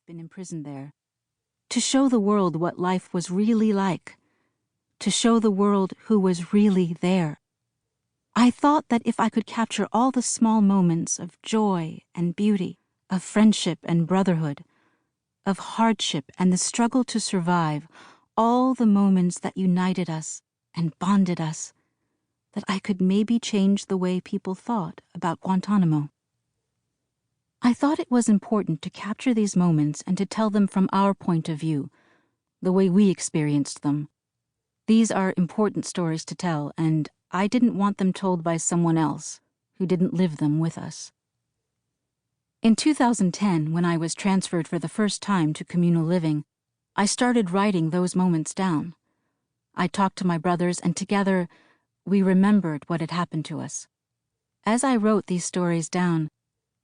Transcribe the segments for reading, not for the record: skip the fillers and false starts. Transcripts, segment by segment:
been imprisoned there, to show the world what life was really like, to show the world who was really there. I thought that if I could capture all the small moments of joy and beauty, of friendship and brotherhood, of hardship and the struggle to survive, all the moments that united us and bonded us, that I could maybe change the way people thought about Guantanamo. I thought it was important to capture these moments and to tell them from our point of view, the way we experienced them. These are important stories to tell, and I didn't want them told by someone else who didn't live them with us. In 2010, when I was transferred for the first time to communal living, I started writing those moments down. I talked to my brothers, and together we remembered what had happened to us. As I wrote these stories down,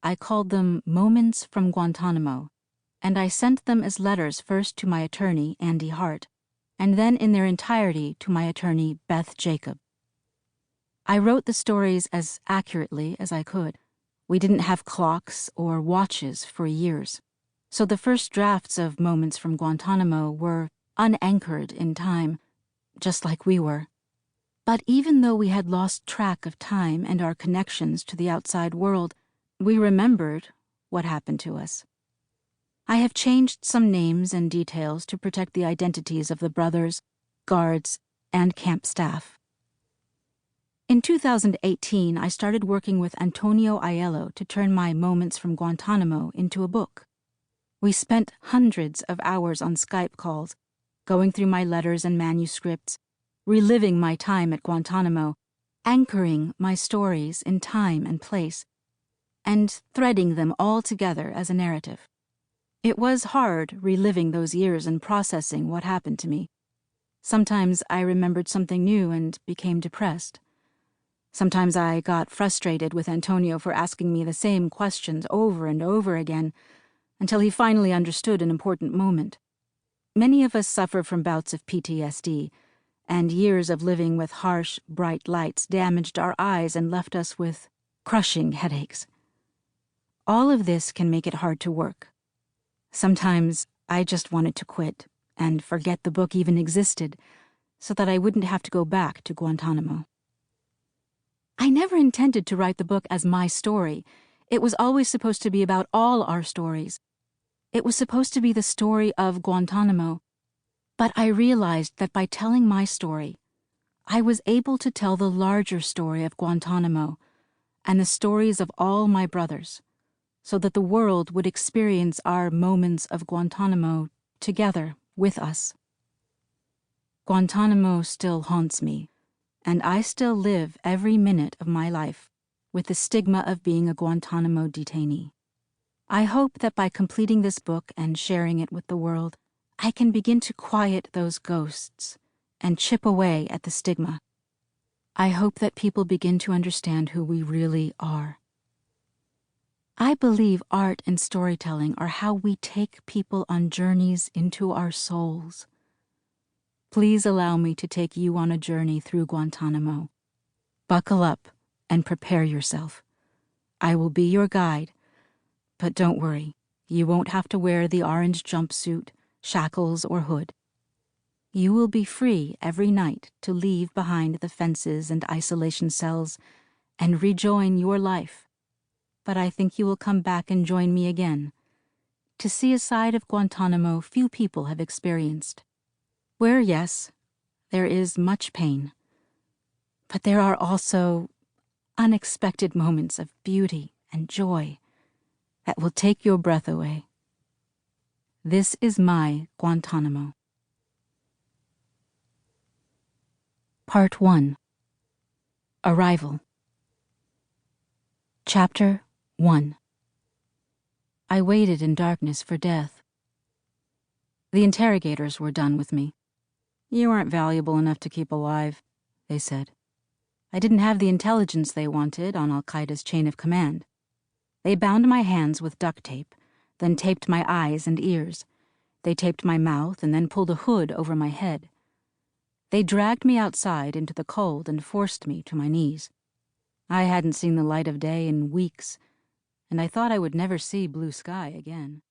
I called them Moments from Guantanamo, and I sent them as letters first to my attorney, Andy Hart, and then in their entirety to my attorney, Beth Jacob. I wrote the stories as accurately as I could. We didn't have clocks or watches for years, so the first drafts of Moments from Guantanamo were unanchored in time, just like we were. But even though we had lost track of time and our connections to the outside world, we remembered what happened to us. I have changed some names and details to protect the identities of the brothers, guards, and camp staff. In 2018, I started working with Antonio Aiello to turn my Moments from Guantanamo into a book. We spent hundreds of hours on Skype calls, going through my letters and manuscripts, reliving my time at Guantanamo, anchoring my stories in time and place, and threading them all together as a narrative. It was hard reliving those years and processing what happened to me. Sometimes I remembered something new and became depressed. Sometimes I got frustrated with Antonio for asking me the same questions over and over again, until he finally understood an important moment. Many of us suffer from bouts of PTSD, and years of living with harsh, bright lights damaged our eyes and left us with crushing headaches. All of this can make it hard to work. Sometimes I just wanted to quit and forget the book even existed, so that I wouldn't have to go back to Guantanamo. I never intended to write the book as my story. It was always supposed to be about all our stories. It was supposed to be the story of Guantanamo. But I realized that by telling my story, I was able to tell the larger story of Guantanamo and the stories of all my brothers, so that the world would experience our Moments of Guantanamo together with us. Guantanamo still haunts me, and I still live every minute of my life with the stigma of being a Guantanamo detainee. I hope that by completing this book and sharing it with the world, I can begin to quiet those ghosts and chip away at the stigma. I hope that people begin to understand who we really are. I believe art and storytelling are how we take people on journeys into our souls. Please allow me to take you on a journey through Guantanamo. Buckle up and prepare yourself. I will be your guide, but don't worry, you won't have to wear the orange jumpsuit, shackles, or hood. You will be free every night to leave behind the fences and isolation cells and rejoin your life. But I think you will come back and join me again, to see a side of Guantanamo few people have experienced, where, yes, there is much pain, but there are also unexpected moments of beauty and joy that will take your breath away. This is my Guantanamo. Part 1. Arrival. Chapter 1. I waited in darkness for death. The interrogators were done with me. "You aren't valuable enough to keep alive," they said. I didn't have the intelligence they wanted on Al-Qaeda's chain of command. They bound my hands with duct tape, then taped my eyes and ears. They taped my mouth and then pulled a hood over my head. They dragged me outside into the cold and forced me to my knees. I hadn't seen the light of day in weeks, and I thought I would never see blue sky again.